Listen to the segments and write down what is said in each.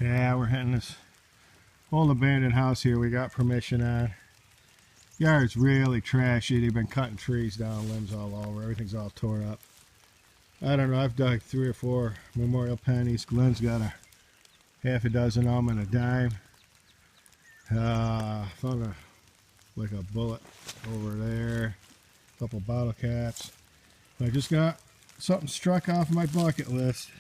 Yeah, we're hitting this old abandoned house here. We got permission on. Yard's really trashy. They've been cutting trees down, limbs all over. Everything's all torn up. I don't know. I've dug 3 or 4 memorial pennies. Glenn's got a half a dozen of them and a dime. Found like a bullet over there. A couple bottle caps. I just got something struck off my bucket list.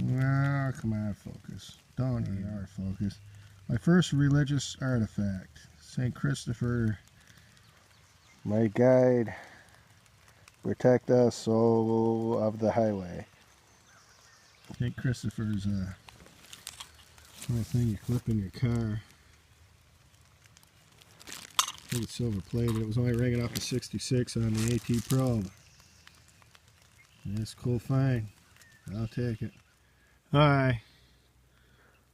Well, come on, focus. Don't ER focus. My first religious artifact. St. Christopher, my guide, protect us, soul of the highway. St. Christopher's a little thing you clip in your car. I think it's silver plated. It was only ringing off a 66 on the AT Probe. That's a cool find. I'll take it. Alright.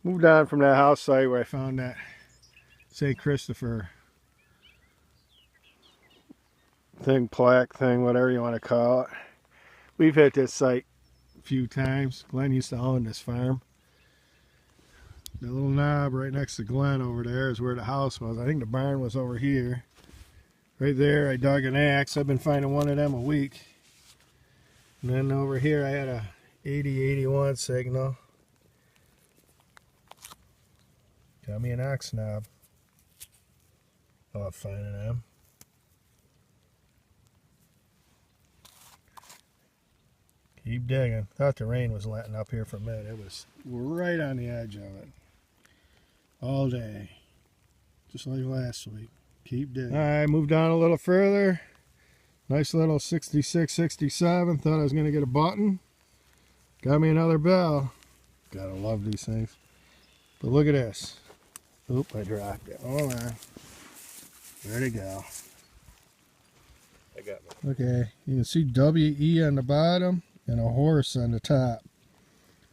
Moved on from that house site where I found that St. Christopher thing, plaque thing, whatever you want to call it. We've hit this site a few times. Glenn used to own this farm. The little knob right next to Glenn over there is where the house was. I think the barn was over here. Right there I dug an axe. I've been finding one of them a week. And then over here I had a 8081 signal. Got me an axe knob. I love finding them. Keep digging. Thought the rain was letting up here for a minute. It was right on the edge of it. All day. Just like last week. Keep digging. Alright, moved on a little further. Nice little 66, 67. Thought I was going to get a button. Got me another bell. Gotta love these things. But look at this. Oop, I dropped it. Hold on. Where'd it go? I got one. Okay, you can see WE on the bottom and a horse on the top.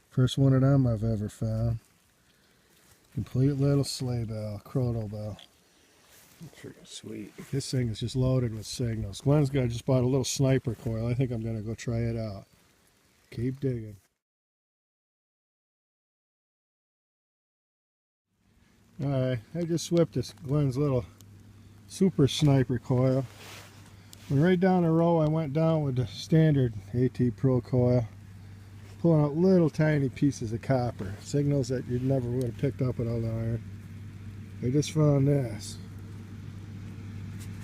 First one of them I've ever found. Complete little sleigh bell, chrono bell. Freaking sweet. This thing is just loaded with signals. Glenn's just bought a little sniper coil. I think I'm going to go try it out. Keep digging. Alright, I just whipped this Glenn's little super sniper coil. And right down the row I went down with the standard AT Pro coil, pulling out little tiny pieces of copper, signals that you never would have picked up with an iron. I just found this.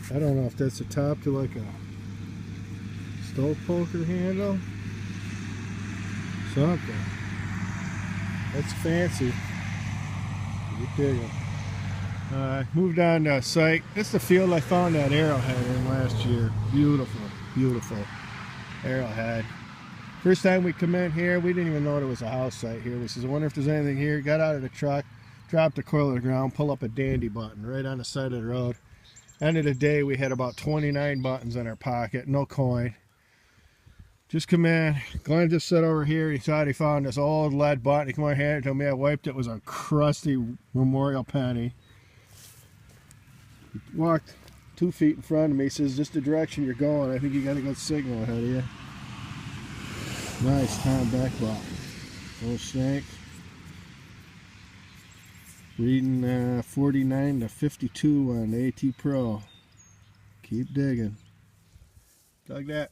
I don't know if that's the top to like a stove poker handle. Something. That's fancy. Keep digging. Moved on to a site. This is the field I found that arrowhead in last year. Beautiful, beautiful arrowhead. First time we come in here, we didn't even know there was a house site here. We says, I wonder if there's anything here. Got out of the truck, dropped the coil to the ground, pull up a dandy button right on the side of the road. End of the day, we had about 29 buttons in our pocket, no coin. Just come in. Glenn just sat over here. He thought he found this old lead button. He came over here and told me I wiped it. It was a crusty memorial penny. He walked 2 feet in front of me. He says, just the direction you're going. I think you got a good signal ahead of you. Nice time back button. Full shank. Reading 49 to 52 on the AT Pro. Keep digging. Dug that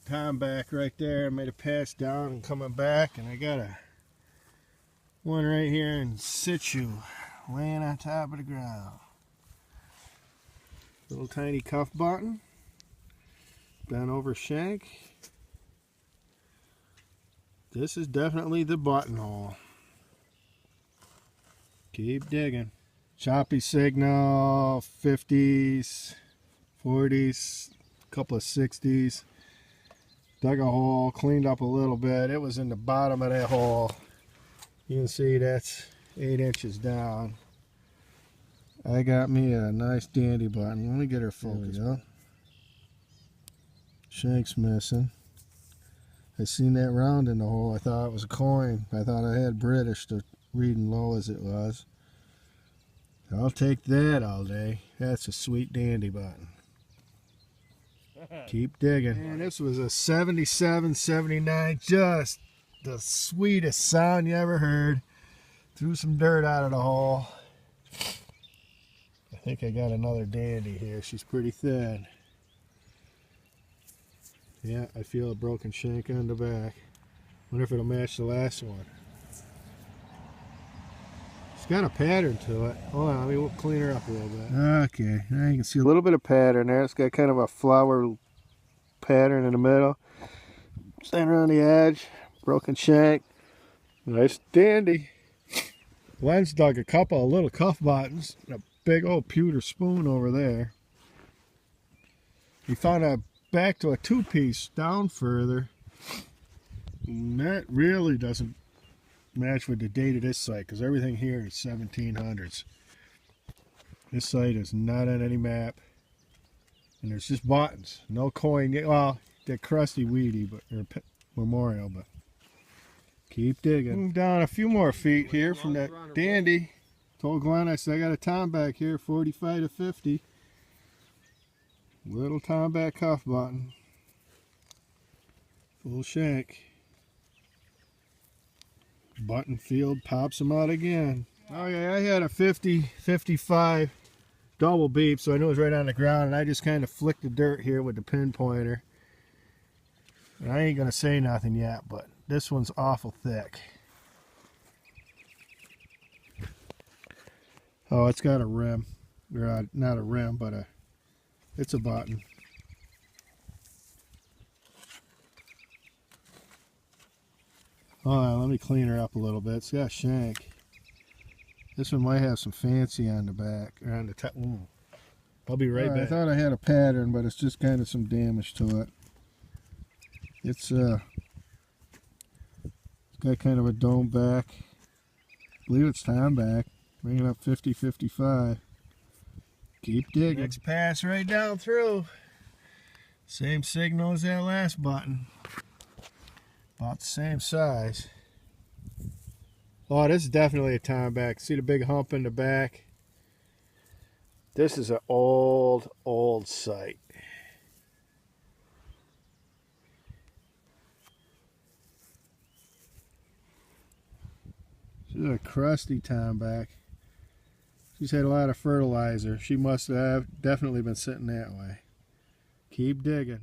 time back right there. Made a pass down and coming back, and I got one right here in situ, laying on top of the ground. Little tiny cuff button, bent over shank. This is definitely the buttonhole. Keep digging. Choppy signal, 50s, 40s, couple of 60s. Dug a hole, cleaned up a little bit. It was in the bottom of that hole. You can see that's 8 inches down. I got me a nice dandy button. Let me get her focused. Shank's missing. I seen that round in the hole. I thought it was a coin. I thought I had British to reading low as it was. I'll take that all day. That's a sweet dandy button. Keep digging. And this was a 77, 79, just the sweetest sound you ever heard. Threw some dirt out of the hole. I think I got another dandy here. She's pretty thin. Yeah, I feel a broken shank on the back. Wonder if it'll match the last one. It's got a pattern to it. Hold on, we'll clean her up a little bit. Okay, now you can see a little bit of pattern there. It's got kind of a flower pattern in the middle. Center on the edge. Broken shank. Nice dandy. Len's dug a couple of little cuff buttons. A big old pewter spoon over there. He found a back to a two-piece down further. And that really doesn't match with the date of this site, because everything here is 1700s. This site is not on any map, and there's just buttons, no coin. Well, they're crusty weedy, but they're memorial. But keep digging. Move down a few more feet here from that dandy. Told Glenn I said I got a tomback here, 45 to 50. Little tomback cuff button, full shank. Button field pops them out again. Oh yeah, I had a 50-55 double beep, so I knew it was right on the ground, and I just kind of flicked the dirt here with the pinpointer. And I ain't gonna say nothing yet, but this one's awful thick. Oh, it's got a rim. Or not a rim, but it's a button. Oh, let me clean her up a little bit. It's got a shank. This one might have some fancy on the back, or on the top. I'll be right back. I thought I had a pattern, but it's just kind of some damage to it. It's got kind of a dome back. I believe it's tomback. Bringing up 50-55. Keep digging. Next pass right down through. Same signal as that last button. About the same size. Oh, this is definitely a tomback. See the big hump in the back? This is an old site. This is a crusty tomback. She's had a lot of fertilizer. She must have definitely been sitting that way. Keep digging.